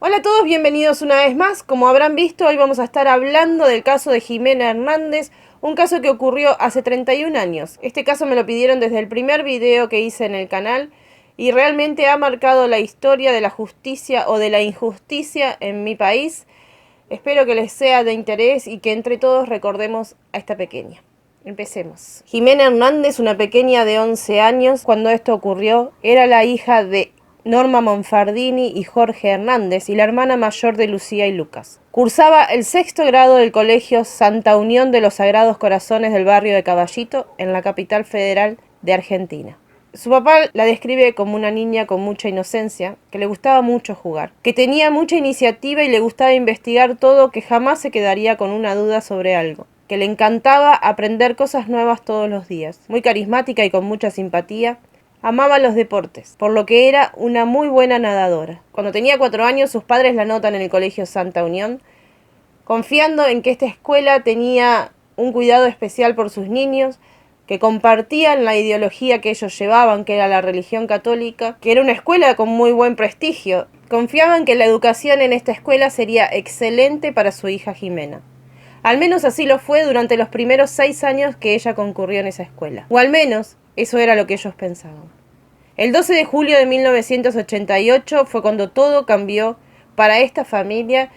Hola a todos, bienvenidos una vez más. Como habrán visto, hoy vamos a estar hablando del caso de Jimena Hernández, un caso que ocurrió hace 31 años. Este caso me lo pidieron desde el primer video que hice en el canal y realmente ha marcado la historia de la justicia o de la injusticia en mi país. Espero que les sea de interés y que entre todos recordemos a esta pequeña. Empecemos. Jimena Hernández, una pequeña de 11 años, cuando esto ocurrió, era la hija de Norma Monfardini y Jorge Hernández y la hermana mayor de Lucía y Lucas. Cursaba el 6º grado del colegio Santa Unión de los Sagrados Corazones del barrio de Caballito, en la capital federal de Argentina. Su papá la describe como una niña con mucha inocencia, que le gustaba mucho jugar, que tenía mucha iniciativa y le gustaba investigar todo, que jamás se quedaría con una duda sobre algo, que le encantaba aprender cosas nuevas todos los días, muy carismática y con mucha simpatía. Amaba los deportes, por lo que era una muy buena nadadora. Cuando tenía 4 años, sus padres la anotan en el colegio Santa Unión, confiando en que esta escuela tenía un cuidado especial por sus niños, que compartían la ideología que ellos llevaban, que era la religión católica, que era una escuela con muy buen prestigio. Confiaban que la educación en esta escuela sería excelente para su hija Jimena. Al menos así lo fue durante los primeros 6 años que ella concurrió en esa escuela. O al menos eso era lo que ellos pensaban. El 12 de julio de 1988 fue cuando todo cambió para esta familia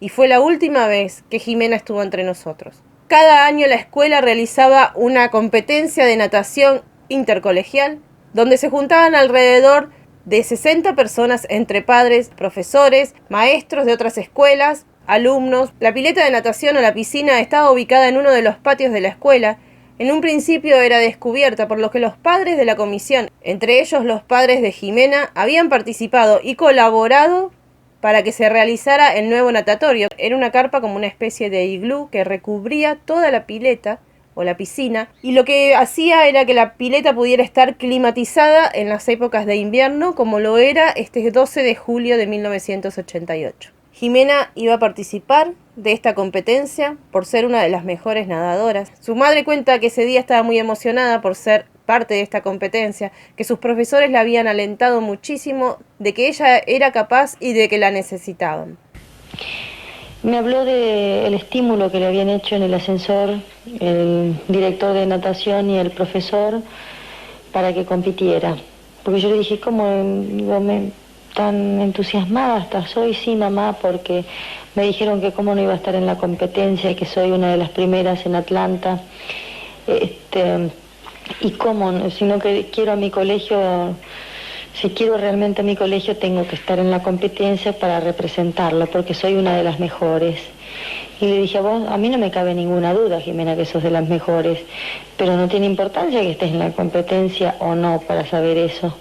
y fue la última vez que Jimena estuvo entre nosotros. Cada año la escuela realizaba una competencia de natación intercolegial donde se juntaban alrededor de 60 personas entre padres, profesores, maestros de otras escuelas, alumnos. La pileta de natación o la piscina estaba ubicada en uno de los patios de la escuela. En un principio era descubierta, por lo que los padres de la comisión, entre ellos los padres de Jimena, habían participado y colaborado para que se realizara el nuevo natatorio. Era una carpa como una especie de iglú que recubría toda la pileta o la piscina, y lo que hacía era que la pileta pudiera estar climatizada en las épocas de invierno, como lo era este 12 de julio de 1988. Jimena iba a participar de esta competencia por ser una de las mejores nadadoras. Su madre cuenta que ese día estaba muy emocionada por ser parte de esta competencia, que sus profesores la habían alentado muchísimo, de que ella era capaz y de que la necesitaban. Me habló del estímulo que le habían hecho en el ascensor el director de natación y el profesor para que compitiera. Porque yo le dije, ¿cómo tan entusiasmada estás hoy? Sí, mamá, porque me dijeron que cómo no iba a estar en la competencia, que soy una de las primeras en Atlanta. Y cómo, si no que quiero a mi colegio, si quiero realmente a mi colegio, tengo que estar en la competencia para representarlo, porque soy una de las mejores. Y le dije, a mí no me cabe ninguna duda, Jimena, que sos de las mejores, pero no tiene importancia que estés en la competencia o no para saber eso.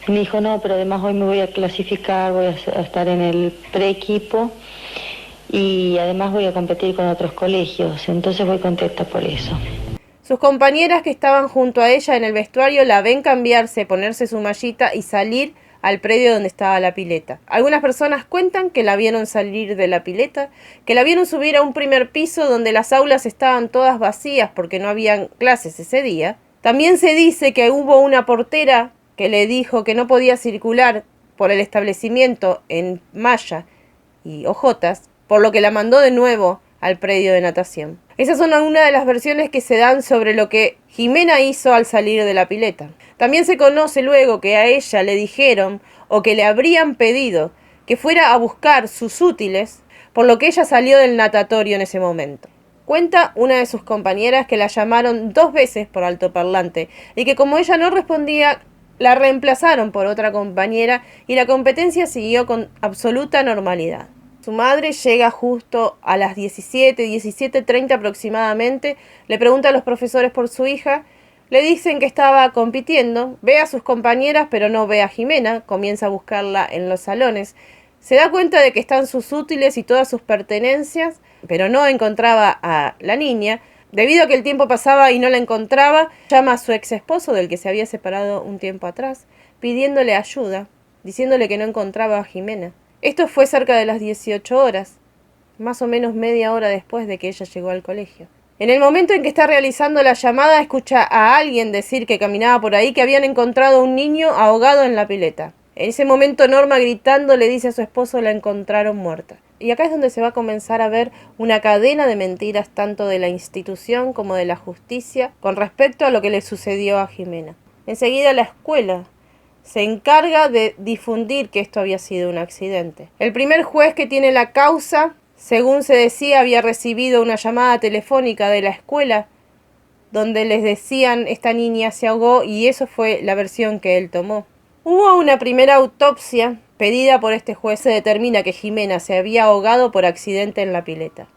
Y me dijo, no, pero además hoy me voy a clasificar, voy a estar en el pre-equipo y además voy a competir con otros colegios, entonces voy contenta por eso. Sus compañeras que estaban junto a ella en el vestuario la ven cambiarse, ponerse su mallita y salir al predio donde estaba la pileta. Algunas personas cuentan que la vieron salir de la pileta, que la vieron subir a un primer piso donde las aulas estaban todas vacías porque no habían clases ese día. También se dice que hubo una portera que le dijo que no podía circular por el establecimiento en malla y hojotas, por lo que la mandó de nuevo al predio de natación. Esas son algunas de las versiones que se dan sobre lo que Jimena hizo al salir de la pileta. También se conoce luego que a ella le dijeron o que le habrían pedido que fuera a buscar sus útiles, por lo que ella salió del natatorio en ese momento. Cuenta una de sus compañeras que la llamaron 2 veces por altoparlante y que como ella no respondía, la reemplazaron por otra compañera y la competencia siguió con absoluta normalidad. Su madre llega justo a las 17:30 aproximadamente, le pregunta a los profesores por su hija, le dicen que estaba compitiendo, ve a sus compañeras pero no ve a Jimena, comienza a buscarla en los salones, se da cuenta de que están sus útiles y todas sus pertenencias, pero no encontraba a la niña. Debido a que el tiempo pasaba y no la encontraba, llama a su ex esposo, del que se había separado un tiempo atrás, pidiéndole ayuda, diciéndole que no encontraba a Jimena. Esto fue cerca de las 18 horas, más o menos media hora después de que ella llegó al colegio. En el momento en que está realizando la llamada, escucha a alguien decir que caminaba por ahí que habían encontrado un niño ahogado en la pileta. En ese momento Norma, gritando, le dice a su esposo: la encontraron muerta. Y acá es donde se va a comenzar a ver una cadena de mentiras tanto de la institución como de la justicia con respecto a lo que le sucedió a Jimena. Enseguida la escuela se encarga de difundir que esto había sido un accidente. El primer juez que tiene la causa, según se decía, había recibido una llamada telefónica de la escuela donde les decían: esta niña se ahogó, y eso fue la versión que él tomó. Hubo una primera autopsia pedida por este juez. Se determina que Jimena se había ahogado por accidente en la pileta.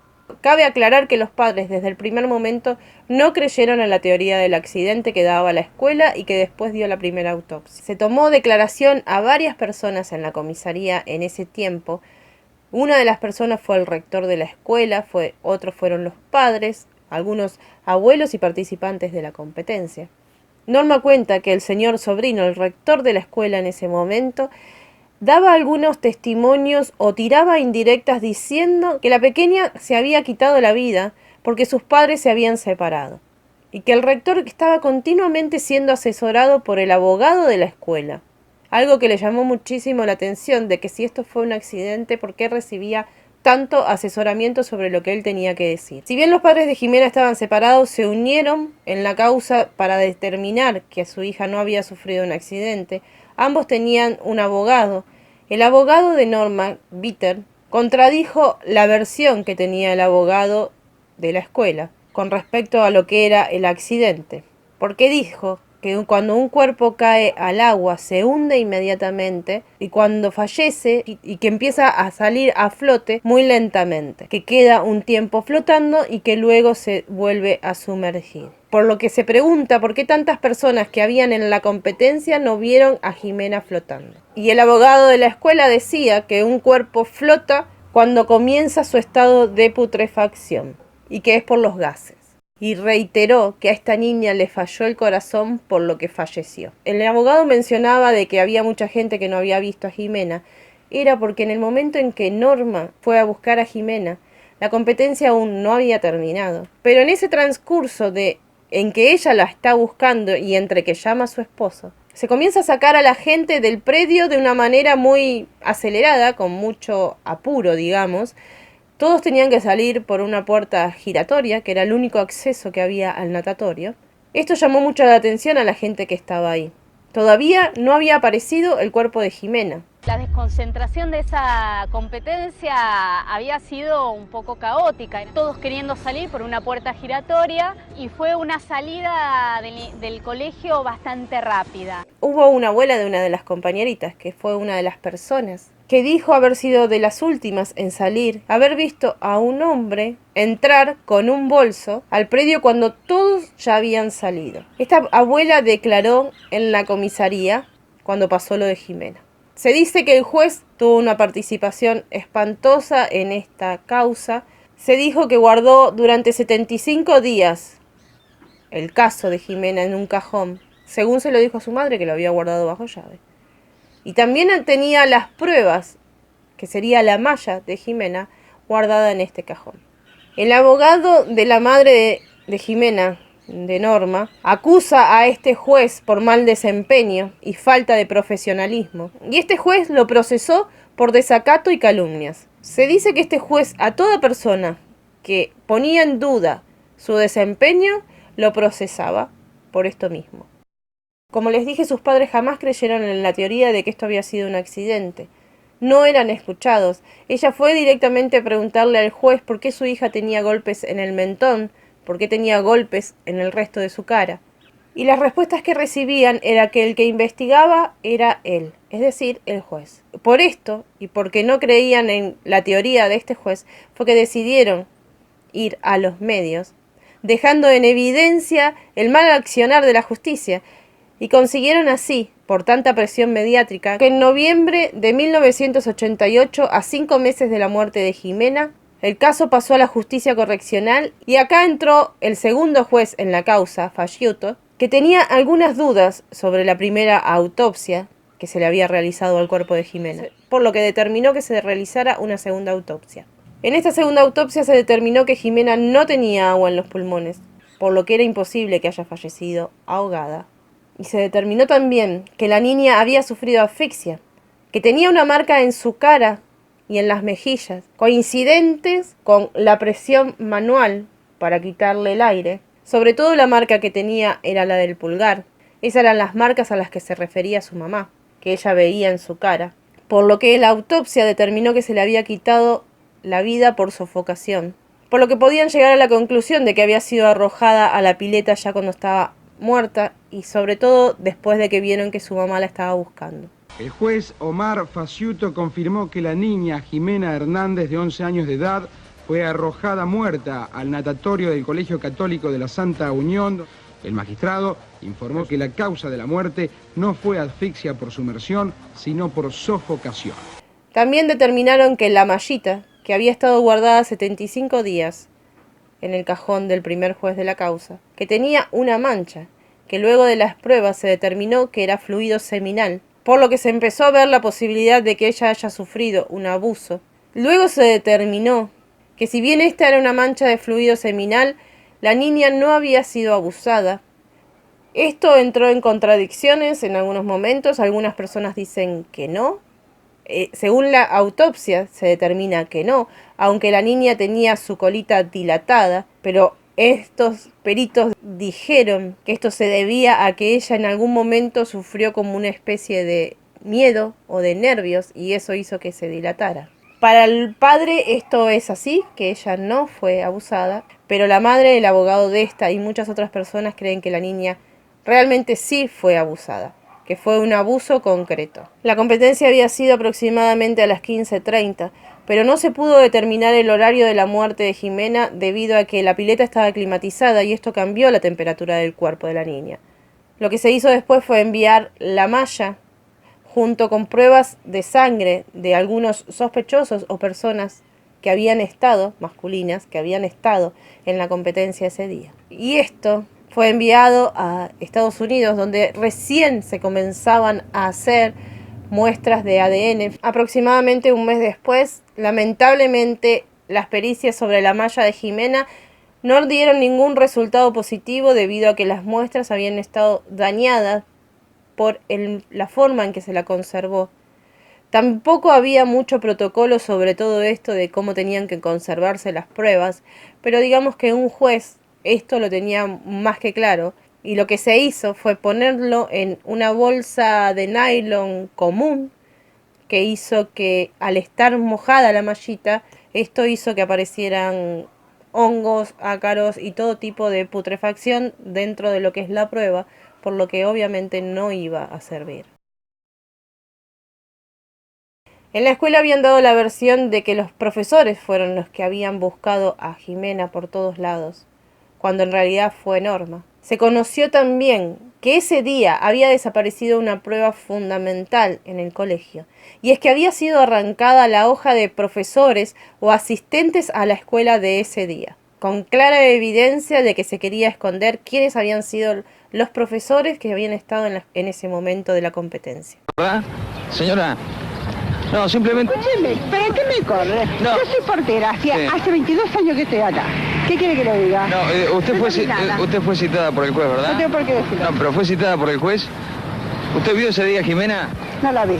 Cabe aclarar que los padres desde el primer momento no creyeron en la teoría del accidente que daba la escuela y que después dio la primera autopsia. Se tomó declaración a varias personas en la comisaría en ese tiempo. Una de las personas fue el rector de la escuela, otros fueron los padres, algunos abuelos y participantes de la competencia. Norma cuenta que el señor Sobrino, el rector de la escuela en ese momento, daba algunos testimonios o tiraba indirectas diciendo que la pequeña se había quitado la vida porque sus padres se habían separado y que el rector estaba continuamente siendo asesorado por el abogado de la escuela. Algo que le llamó muchísimo la atención, de que si esto fue un accidente, ¿por qué recibía tanto asesoramiento sobre lo que él tenía que decir? Si bien los padres de Jimena estaban separados, se unieron en la causa para determinar que su hija no había sufrido un accidente. Ambos tenían un abogado. El abogado de Norma, Bitter, contradijo la versión que tenía el abogado de la escuela con respecto a lo que era el accidente, porque dijo que cuando un cuerpo cae al agua se hunde inmediatamente, y cuando fallece y que empieza a salir a flote muy lentamente, que queda un tiempo flotando y que luego se vuelve a sumergir. Por lo que se pregunta por qué tantas personas que habían en la competencia no vieron a Jimena flotando. Y el abogado de la escuela decía que un cuerpo flota cuando comienza su estado de putrefacción y que es por los gases. Y reiteró que a esta niña le falló el corazón, por lo que falleció. El abogado mencionaba de que había mucha gente que no había visto a Jimena. Era porque en el momento en que Norma fue a buscar a Jimena, la competencia aún no había terminado. Pero en ese transcurso en que ella la está buscando y entre que llama a su esposo, se comienza a sacar a la gente del predio de una manera muy acelerada, con mucho apuro, digamos. Todos tenían que salir por una puerta giratoria, que era el único acceso que había al natatorio. Esto llamó mucho la atención a la gente que estaba ahí. Todavía no había aparecido el cuerpo de Jimena. La desconcentración de esa competencia había sido un poco caótica, todos queriendo salir por una puerta giratoria, y fue una salida del colegio bastante rápida. Hubo una abuela de una de las compañeritas, que fue una de las personas, que dijo haber sido de las últimas en salir, haber visto a un hombre entrar con un bolso al predio cuando todos ya habían salido. Esta abuela declaró en la comisaría cuando pasó lo de Jimena. Se dice que el juez tuvo una participación espantosa en esta causa. Se dijo que guardó durante 75 días el caso de Jimena en un cajón, según se lo dijo a su madre, que lo había guardado bajo llave. Y también tenía las pruebas, que sería la malla de Jimena, guardada en este cajón. El abogado de la madre de Jimena, de Norma, acusa a este juez por mal desempeño y falta de profesionalismo. Y este juez lo procesó por desacato y calumnias. Se dice que este juez, a toda persona que ponía en duda su desempeño, lo procesaba por esto mismo. Como les dije, sus padres jamás creyeron en la teoría de que esto había sido un accidente. No eran escuchados. Ella fue directamente a preguntarle al juez por qué su hija tenía golpes en el mentón, por qué tenía golpes en el resto de su cara. Y las respuestas que recibían era que el que investigaba era él, es decir, el juez. Por esto, y porque no creían en la teoría de este juez, fue que decidieron ir a los medios, dejando en evidencia el mal accionar de la justicia, y consiguieron así, por tanta presión mediática, que en noviembre de 1988, a 5 meses de la muerte de Jimena, el caso pasó a la justicia correccional, y acá entró el segundo juez en la causa, Fagiuto, que tenía algunas dudas sobre la primera autopsia que se le había realizado al cuerpo de Jimena, por lo que determinó que se realizara una segunda autopsia. En esta segunda autopsia se determinó que Jimena no tenía agua en los pulmones, por lo que era imposible que haya fallecido ahogada. Y se determinó también que la niña había sufrido asfixia, que tenía una marca en su cara y en las mejillas, coincidentes con la presión manual para quitarle el aire. Sobre todo la marca que tenía era la del pulgar. Esas eran las marcas a las que se refería su mamá, que ella veía en su cara. Por lo que la autopsia determinó que se le había quitado la vida por sofocación. Por lo que podían llegar a la conclusión de que había sido arrojada a la pileta ya cuando estaba muerta y sobre todo después de que vieron que su mamá la estaba buscando. El juez Omar Faciuto confirmó que la niña Jimena Hernández, de 11 años de edad, fue arrojada muerta al natatorio del Colegio Católico de la Santa Unión. El magistrado informó que la causa de la muerte no fue asfixia por sumersión, sino por sofocación. También determinaron que la mallita, que había estado guardada 75 días en el cajón del primer juez de la causa, que tenía una mancha, que luego de las pruebas se determinó que era fluido seminal, por lo que se empezó a ver la posibilidad de que ella haya sufrido un abuso. Luego se determinó que si bien esta era una mancha de fluido seminal, la niña no había sido abusada. Esto entró en contradicciones en algunos momentos, algunas personas dicen que no. Según la autopsia se determina que no, aunque la niña tenía su colita dilatada, pero estos peritos dijeron que esto se debía a que ella en algún momento sufrió como una especie de miedo o de nervios y eso hizo que se dilatara. Para el padre esto es así, que ella no fue abusada, pero la madre, el abogado de esta y muchas otras personas creen que la niña realmente sí fue abusada, que fue un abuso concreto. La competencia había sido aproximadamente a las 15:30, pero no se pudo determinar el horario de la muerte de Jimena debido a que la pileta estaba climatizada y esto cambió la temperatura del cuerpo de la niña. Lo que se hizo después fue enviar la malla junto con pruebas de sangre de algunos sospechosos o personas que habían estado, masculinas, que habían estado en la competencia ese día. Y esto fue enviado a Estados Unidos, donde recién se comenzaban a hacer muestras de ADN. Aproximadamente un mes después, lamentablemente, las pericias sobre la malla de Jimena no dieron ningún resultado positivo debido a que las muestras habían estado dañadas por la forma en que se la conservó. Tampoco había mucho protocolo sobre todo esto de cómo tenían que conservarse las pruebas, pero digamos que un juez esto lo tenía más que claro y lo que se hizo fue ponerlo en una bolsa de nylon común que hizo que al estar mojada la mallita, esto hizo que aparecieran hongos, ácaros y todo tipo de putrefacción dentro de lo que es la prueba, por lo que obviamente no iba a servir. En la escuela habían dado la versión de que los profesores fueron los que habían buscado a Jimena por todos lados, cuando en realidad fue Norma. Se conoció también que ese día había desaparecido una prueba fundamental en el colegio, y es que había sido arrancada la hoja de profesores o asistentes a la escuela de ese día, con clara evidencia de que se quería esconder quiénes habían sido los profesores que habían estado en ese momento de la competencia. ¿Verdad? Señora, no, simplemente... Escúcheme, ¿pero qué me corre? No. Yo soy portera, Sí. hace 22 años que estoy acá. ¿Qué quiere que le diga? No, usted fue citada por el juez, ¿verdad? No tengo por qué decirlo. No, pero fue citada por el juez. ¿Usted vio ese día a Jimena? No la vi.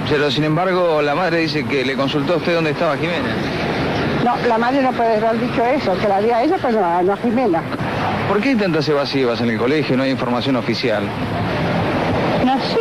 Pero sin embargo la madre dice que le consultó a usted dónde estaba Jimena. No, la madre no puede haber dicho eso, que la vi a ella, pero no a Jimena. ¿Por qué hay tantas evasivas en el colegio? No hay información oficial. No sé.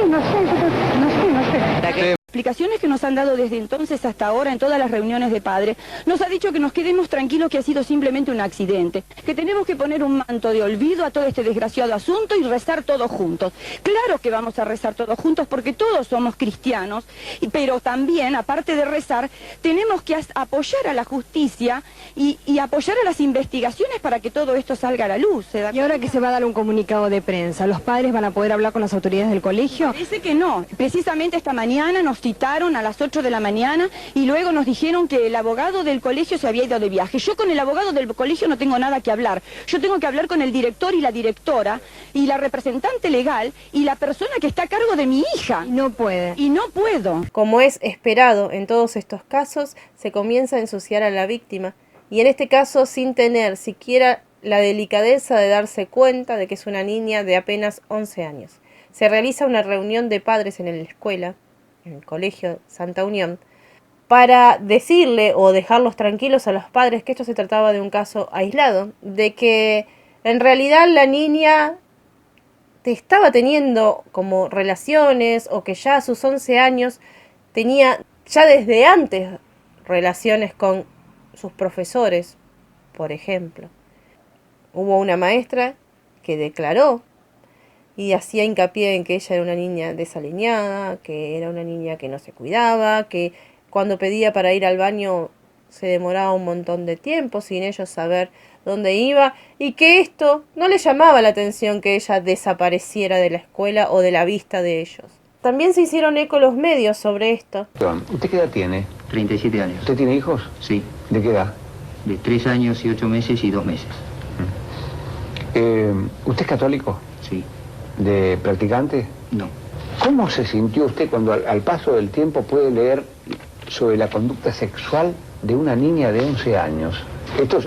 Explicaciones que nos han dado desde entonces hasta ahora en todas las reuniones de padres, nos ha dicho que nos quedemos tranquilos, que ha sido simplemente un accidente, que tenemos que poner un manto de olvido a todo este desgraciado asunto y rezar todos juntos. Claro que vamos a rezar todos juntos porque todos somos cristianos, pero también, aparte de rezar, tenemos que apoyar a la justicia y apoyar a las investigaciones para que todo esto salga a la luz. Y ahora que se va a dar un comunicado de prensa, ¿los padres van a poder hablar con las autoridades del colegio? Parece que no. Precisamente esta mañana nos citaron a las 8 de la mañana y luego nos dijeron que el abogado del colegio se había ido de viaje. Yo con el abogado del colegio no tengo nada que hablar. Yo tengo que hablar con el director y la directora y la representante legal y la persona que está a cargo de mi hija. Y no puede. Y no puedo. Como es esperado en todos estos casos, se comienza a ensuciar a la víctima y en este caso sin tener siquiera la delicadeza de darse cuenta de que es una niña de apenas 11 años. Se realiza una reunión de padres en la escuela en el colegio Santa Unión, para decirle o dejarlos tranquilos a los padres que esto se trataba de un caso aislado, de que en realidad la niña estaba teniendo como relaciones, o que ya a sus 11 años tenía ya desde antes relaciones con sus profesores, por ejemplo. Hubo una maestra que declaró y hacía hincapié en que ella era una niña desaliñada, que era una niña que no se cuidaba, que cuando pedía para ir al baño se demoraba un montón de tiempo sin ellos saber dónde iba, y que esto no le llamaba la atención que ella desapareciera de la escuela o de la vista de ellos. También se hicieron eco los medios sobre esto. ¿Usted qué edad tiene? 37 años. ¿Usted tiene hijos? Sí. ¿De qué edad? De 3 años y 8 meses y 2 meses. ¿Usted es católico? Sí. ¿De practicante? No. ¿Cómo se sintió usted cuando al paso del tiempo puede leer sobre la conducta sexual de una niña de 11 años? Eso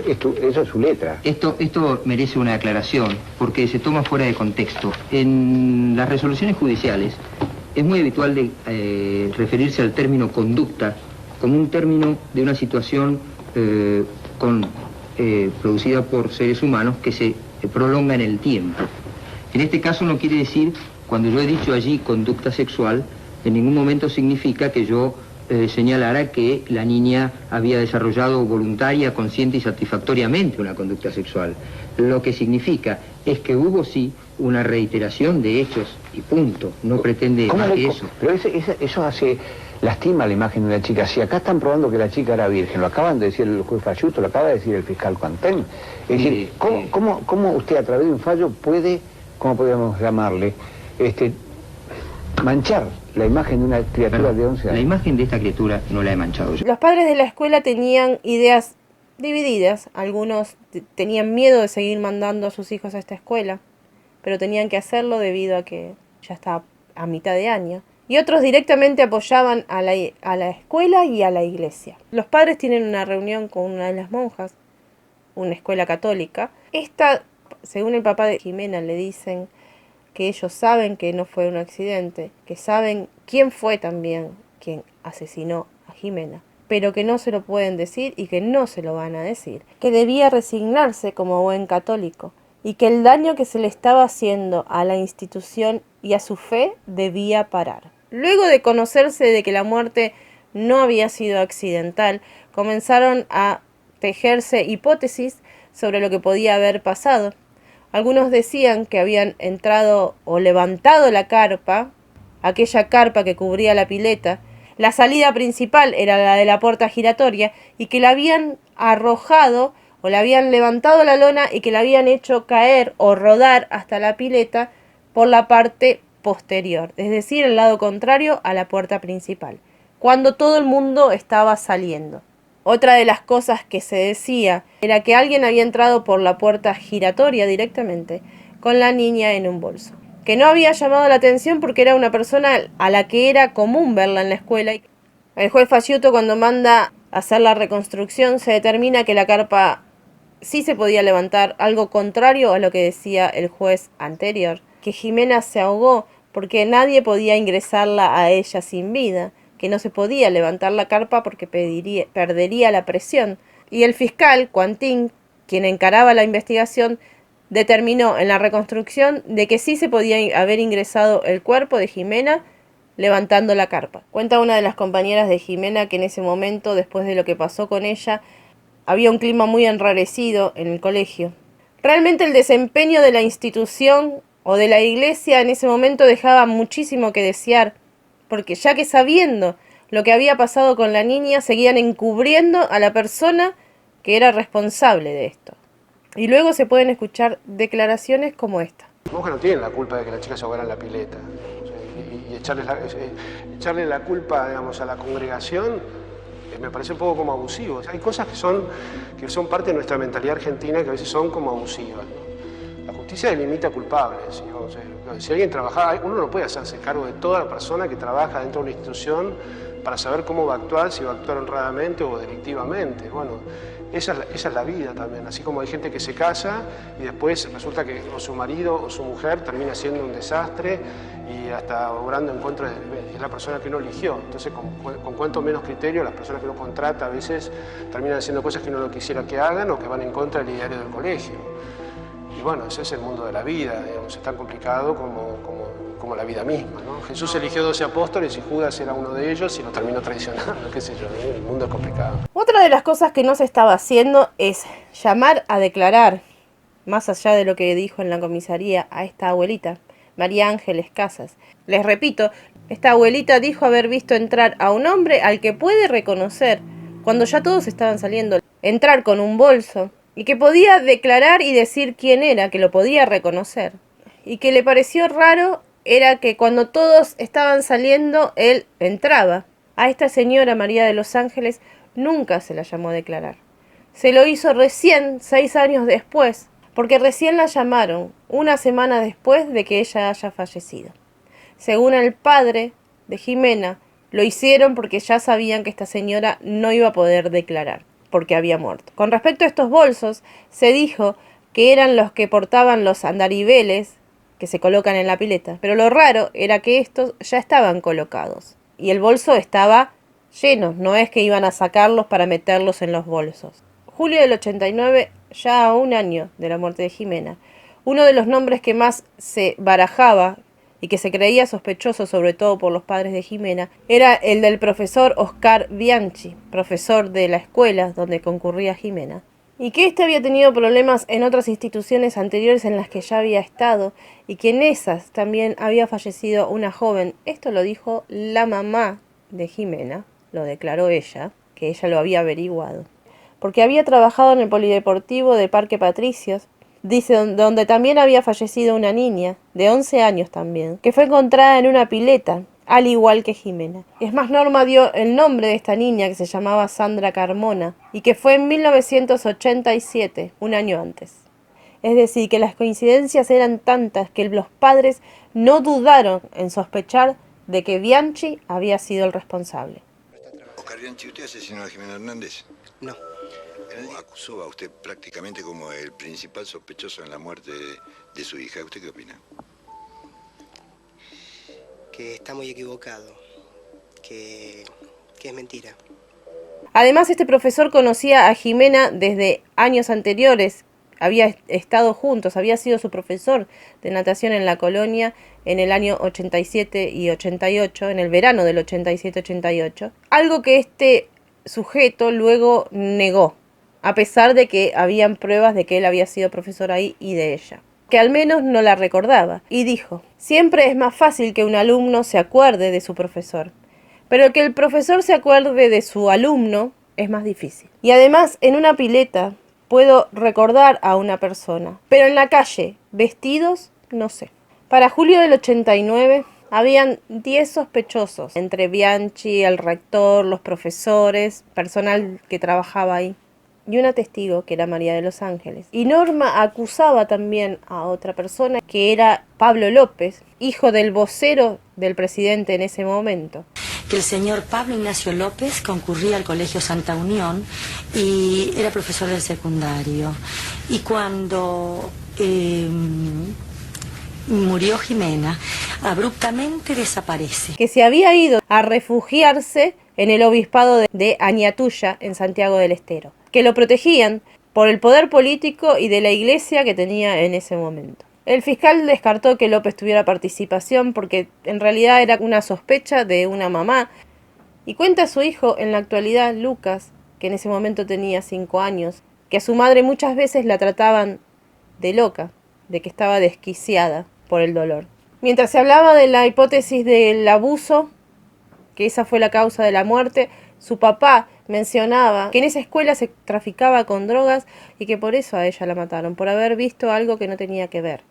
es su letra. Esto merece una aclaración porque se toma fuera de contexto. En las resoluciones judiciales es muy habitual referirse al término conducta como un término de una situación producida por seres humanos que se prolonga en el tiempo. En este caso no quiere decir, cuando yo he dicho allí conducta sexual, en ningún momento significa que yo señalara que la niña había desarrollado voluntaria, consciente y satisfactoriamente una conducta sexual. Lo que significa es que hubo sí una reiteración de hechos y punto. No pretende más que eso. Pero eso lastima la imagen de una chica. Si acá están probando que la chica era virgen, lo acaban de decir el juez Falluto, lo acaba de decir el fiscal Cuantén. Es decir, ¿cómo usted a través de un fallo puede, cómo podríamos llamarle, manchar la imagen de una criatura de 11 años? La imagen de esta criatura no la he manchado yo. Los padres de la escuela tenían ideas divididas. Algunos tenían miedo de seguir mandando a sus hijos a esta escuela, pero tenían que hacerlo debido a que ya estaba a mitad de año. Y otros directamente apoyaban a la escuela y a la iglesia. Los padres tienen una reunión con una de las monjas, una escuela católica. Esta, según el papá de Jimena, le dicen que ellos saben que no fue un accidente, que saben quién fue también quien asesinó a Jimena, pero que no se lo pueden decir y que no se lo van a decir, que debía resignarse como buen católico y que el daño que se le estaba haciendo a la institución y a su fe debía parar. Luego de conocerse de que la muerte no había sido accidental, comenzaron a tejerse hipótesis sobre lo que podía haber pasado. Algunos decían que habían entrado o levantado la carpa, aquella carpa que cubría la pileta. La salida principal era la de la puerta giratoria y que la habían arrojado o la habían levantado la lona y que la habían hecho caer o rodar hasta la pileta por la parte posterior, es decir, el lado contrario a la puerta principal, cuando todo el mundo estaba saliendo. Otra de las cosas que se decía era que alguien había entrado por la puerta giratoria directamente con la niña en un bolso, que no había llamado la atención porque era una persona a la que era común verla en la escuela. El juez Falluto, cuando manda a hacer la reconstrucción, se determina que la carpa sí se podía levantar, algo contrario a lo que decía el juez anterior, que Jimena se ahogó porque nadie podía ingresarla a ella sin vida, que no se podía levantar la carpa porque perdería la presión. Y el fiscal, Cuantín, quien encaraba la investigación, determinó en la reconstrucción de que sí se podía haber ingresado el cuerpo de Jimena levantando la carpa. Cuenta una de las compañeras de Jimena que en ese momento, después de lo que pasó con ella, había un clima muy enrarecido en el colegio. Realmente el desempeño de la institución o de la iglesia en ese momento dejaba muchísimo que desear, porque ya que sabiendo lo que había pasado con la niña, seguían encubriendo a la persona que era responsable de esto. Y luego se pueden escuchar declaraciones como esta. Las monjas no tienen la culpa de que la chica se ahogara en la pileta. Y echarle la culpa, digamos, a la congregación me parece un poco como abusivo. Hay cosas que son parte de nuestra mentalidad argentina que a veces son como abusivas, ¿no? La justicia delimita culpables. Si alguien trabaja, uno no puede hacerse cargo de toda la persona que trabaja dentro de una institución para saber cómo va a actuar, si va a actuar honradamente o delictivamente. Bueno, esa es la vida también, así como hay gente que se casa y después resulta que o su marido o su mujer termina siendo un desastre y hasta obrando en contra de la persona que uno eligió. Entonces, con cuanto menos criterio, las personas que uno contrata a veces terminan haciendo cosas que uno no quisiera que hagan o que van en contra del ideario del colegio. Y bueno, ese es el mundo de la vida, digamos, es tan complicado como la vida misma, ¿no? Jesús eligió 12 apóstoles y Judas era uno de ellos y lo terminó traicionando, qué sé yo, el mundo es complicado. Otra de las cosas que no se estaba haciendo es llamar a declarar, más allá de lo que dijo en la comisaría, a esta abuelita, María Ángeles Casas. Les repito, esta abuelita dijo haber visto entrar a un hombre al que puede reconocer, cuando ya todos estaban saliendo, entrar con un bolso, y que podía declarar y decir quién era, que lo podía reconocer, y que le pareció raro era que cuando todos estaban saliendo, él entraba. A esta señora María de los Ángeles nunca se la llamó a declarar. Se lo hizo recién, 6 años después, porque recién la llamaron, una semana después de que ella haya fallecido. Según el padre de Jimena, lo hicieron porque ya sabían que esta señora no iba a poder declarar, porque había muerto. Con respecto a estos bolsos, se dijo que eran los que portaban los andariveles que se colocan en la pileta, pero lo raro era que estos ya estaban colocados y el bolso estaba lleno, no es que iban a sacarlos para meterlos en los bolsos. Julio del 89, ya a un año de la muerte de Jimena, uno de los nombres que más se barajaba y que se creía sospechoso, sobre todo por los padres de Jimena, era el del profesor Oscar Bianchi, profesor de la escuela donde concurría Jimena, y que éste había tenido problemas en otras instituciones anteriores en las que ya había estado, y que en esas también había fallecido una joven. Esto lo dijo la mamá de Jimena, lo declaró ella, que ella lo había averiguado, porque había trabajado en el polideportivo de Parque Patricios, dice, donde también había fallecido una niña, de 11 años también, que fue encontrada en una pileta, al igual que Jimena. Es más, Norma dio el nombre de esta niña, que se llamaba Sandra Carmona, y que fue en 1987, un año antes. Es decir, que las coincidencias eran tantas que los padres no dudaron en sospechar de que Bianchi había sido el responsable. Oscar Bianchi, ¿usted asesinó a Jimena Hernández? No. Él acusó a usted prácticamente como el principal sospechoso en la muerte de su hija. ¿Usted qué opina? Que está muy equivocado, que es mentira. Además, este profesor conocía a Jimena desde años anteriores, había estado juntos, había sido su profesor de natación en la colonia en el año 87 y 88, en el verano del 87-88, algo que este sujeto luego negó, a pesar de que habían pruebas de que él había sido profesor ahí y de ella, que al menos no la recordaba, y dijo: siempre es más fácil que un alumno se acuerde de su profesor, pero que el profesor se acuerde de su alumno es más difícil. Y además, en una pileta puedo recordar a una persona, pero en la calle, vestidos, no sé. Para julio del 89, habían 10 sospechosos, entre Bianchi, el rector, los profesores, personal que trabajaba ahí, y una testigo que era María de los Ángeles. Y Norma acusaba también a otra persona, que era Pablo López, hijo del vocero del presidente en ese momento. Que el señor Pablo Ignacio López concurría al Colegio Santa Unión y era profesor del secundario. Y cuando murió Jimena, abruptamente desaparece. Que se había ido a refugiarse en el obispado de Añatuya, en Santiago del Estero, que lo protegían por el poder político y de la iglesia que tenía en ese momento. El fiscal descartó que López tuviera participación porque en realidad era una sospecha de una mamá. Y cuenta su hijo en la actualidad, Lucas, que en ese momento tenía 5 años, que a su madre muchas veces la trataban de loca, de que estaba desquiciada por el dolor. Mientras se hablaba de la hipótesis del abuso, que esa fue la causa de la muerte, su papá mencionaba que en esa escuela se traficaba con drogas y que por eso a ella la mataron, por haber visto algo que no tenía que ver.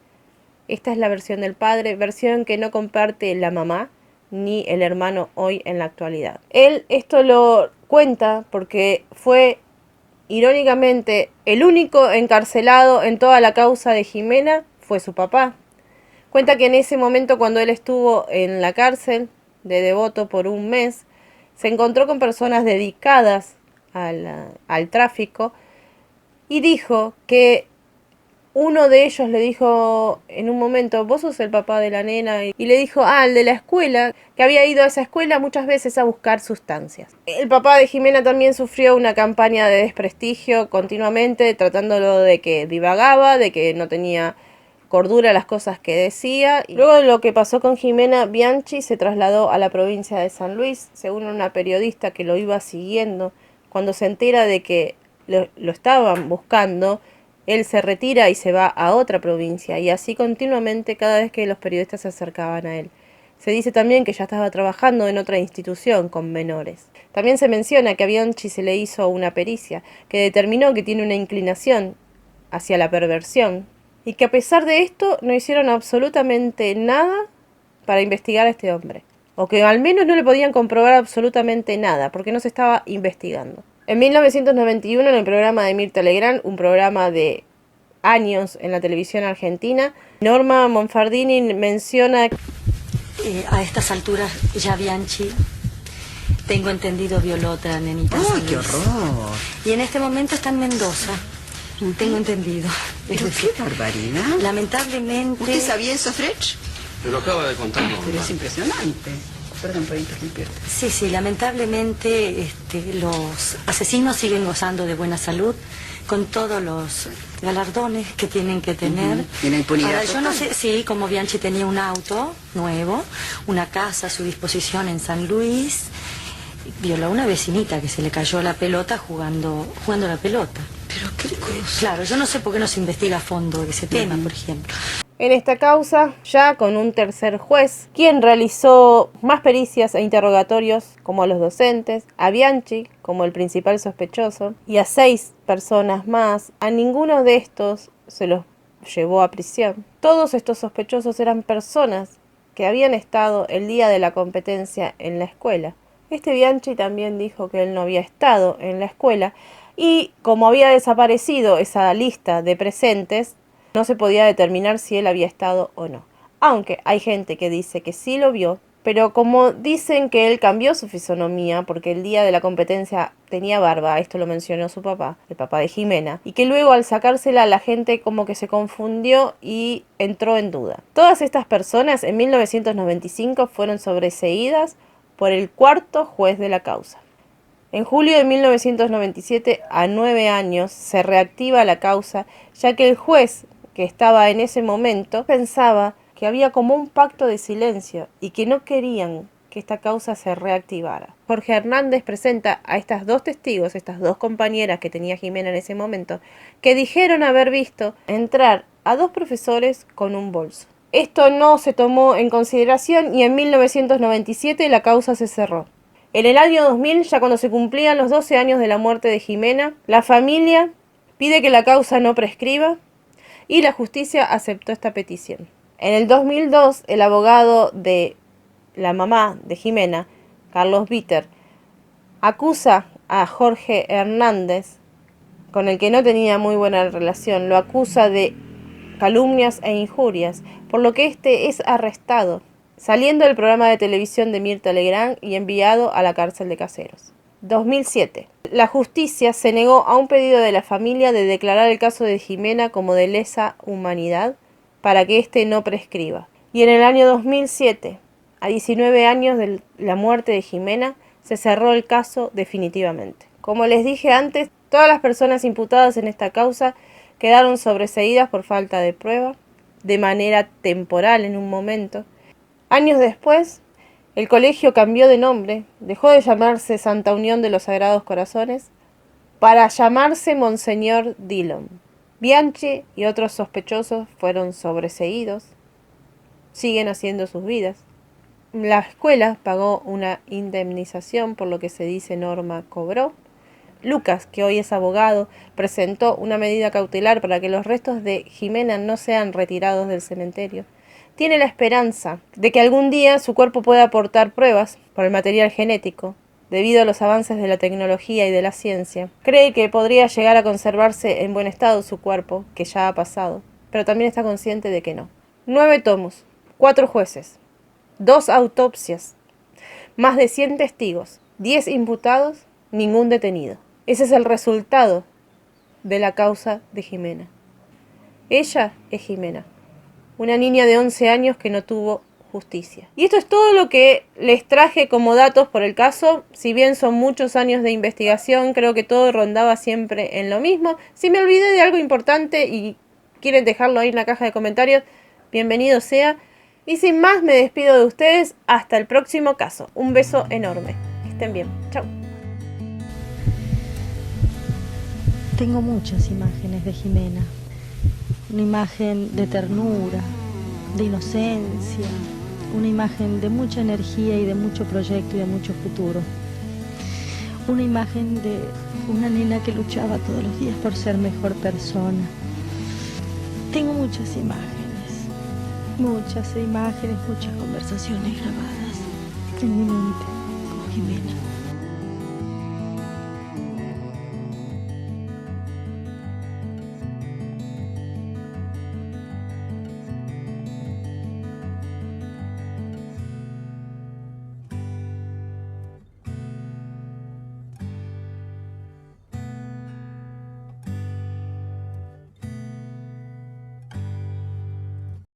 Esta es la versión del padre, versión que no comparte la mamá ni el hermano hoy en la actualidad. Él esto lo cuenta porque fue, irónicamente, el único encarcelado en toda la causa de Jimena fue su papá. Cuenta que en ese momento, cuando él estuvo en la cárcel de Devoto por un mes, se encontró con personas dedicadas al tráfico y dijo que uno de ellos le dijo en un momento, vos sos el papá de la nena, y le dijo, el de la escuela, que había ido a esa escuela muchas veces a buscar sustancias. El papá de Jimena también sufrió una campaña de desprestigio continuamente, tratándolo de que divagaba, de que no tenía cordura las cosas que decía. Luego de lo que pasó con Jimena, Bianchi se trasladó a la provincia de San Luis, según una periodista que lo iba siguiendo. Cuando se entera de que lo estaban buscando, él se retira y se va a otra provincia, y así continuamente cada vez que los periodistas se acercaban a él. Se dice también que ya estaba trabajando en otra institución con menores. También se menciona que a Bianchi se le hizo una pericia que determinó que tiene una inclinación hacia la perversión, y que a pesar de esto no hicieron absolutamente nada para investigar a este hombre, o que al menos no le podían comprobar absolutamente nada, porque no se estaba investigando. En 1991, en el programa de Mirta Legrand, un programa de años en la televisión argentina, Norma Monfardini menciona a estas alturas ya Bianchi, tengo entendido, violó otra nenita. ¡Ay, qué horror! Y en este momento está en Mendoza, tengo entendido. ¿Pero qué barbaridad? Lamentablemente... ¿Usted sabía eso, Frech? Me lo acaba de contar. Pero es impresionante. Perdón por interrumpirte. Sí, lamentablemente los asesinos siguen gozando de buena salud con todos los galardones que tienen que tener. Y la impunidad. Ahora, yo no sé, sí, como Bianchi tenía un auto nuevo, una casa a su disposición en San Luis, violó a una vecinita que se le cayó la pelota jugando la pelota. Pero qué cosa. Claro, yo no sé por qué no se investiga a fondo ese tema, por ejemplo. En esta causa, ya con un tercer juez, quien realizó más pericias e interrogatorios como a los docentes, a Bianchi como el principal sospechoso y a 6 personas más, a ninguno de estos se los llevó a prisión. Todos estos sospechosos eran personas que habían estado el día de la competencia en la escuela. Este Bianchi también dijo que él no había estado en la escuela y como había desaparecido esa lista de presentes, no se podía determinar si él había estado o no. Aunque hay gente que dice que sí lo vio, pero como dicen que él cambió su fisonomía porque el día de la competencia tenía barba, esto lo mencionó su papá, el papá de Jimena, y que luego al sacársela la gente como que se confundió y entró en duda. Todas estas personas en 1995 fueron sobreseídas por el 4º juez de la causa. En julio de 1997, a 9 años, se reactiva la causa, ya que el juez que estaba en ese momento pensaba que había como un pacto de silencio y que no querían que esta causa se reactivara. Jorge Hernández presenta a estas 2 testigos, estas 2 compañeras que tenía Jimena en ese momento, que dijeron haber visto entrar a 2 profesores con un bolso. Esto no se tomó en consideración y en 1997 la causa se cerró. En el año 2000, ya cuando se cumplían los 12 años de la muerte de Jimena, la familia pide que la causa no prescriba y la justicia aceptó esta petición. En el 2002, el abogado de la mamá de Jimena, Carlos Bitter, acusa a Jorge Hernández, con el que no tenía muy buena relación, lo acusa de calumnias e injurias, por lo que este es arrestado, saliendo del programa de televisión de Mirta Legrand y enviado a la cárcel de Caseros. 2007. La justicia se negó a un pedido de la familia de declarar el caso de Jimena como de lesa humanidad para que éste no prescriba. Y en el año 2007, a 19 años de la muerte de Jimena, se cerró el caso definitivamente. Como les dije antes, todas las personas imputadas en esta causa quedaron sobreseídas por falta de prueba, de manera temporal en un momento. Años después, el colegio cambió de nombre, dejó de llamarse Santa Unión de los Sagrados Corazones para llamarse Monseñor Dillon. Bianchi y otros sospechosos fueron sobreseídos, siguen haciendo sus vidas. La escuela pagó una indemnización por lo que se dice Norma cobró. Lucas, que hoy es abogado, presentó una medida cautelar para que los restos de Jimena no sean retirados del cementerio. Tiene la esperanza de que algún día su cuerpo pueda aportar pruebas por el material genético, debido a los avances de la tecnología y de la ciencia. Cree que podría llegar a conservarse en buen estado su cuerpo, que ya ha pasado, pero también está consciente de que no. 9 tomos, 4 jueces, 2 autopsias, más de 100 testigos, 10 imputados, ningún detenido. Ese es el resultado de la causa de Jimena. Ella es Jimena, una niña de 11 años que no tuvo justicia. Y esto es todo lo que les traje como datos por el caso. Si bien son muchos años de investigación, creo que todo rondaba siempre en lo mismo. Si me olvidé de algo importante y quieren dejarlo ahí en la caja de comentarios, bienvenido sea. Y sin más, me despido de ustedes. Hasta el próximo caso. Un beso enorme. Que estén bien. Chau. Tengo muchas imágenes de Jimena. Una imagen de ternura, de inocencia, una imagen de mucha energía y de mucho proyecto y de mucho futuro. Una imagen de una nena que luchaba todos los días por ser mejor persona. Tengo muchas imágenes, muchas conversaciones grabadas en mi mente con Jimena.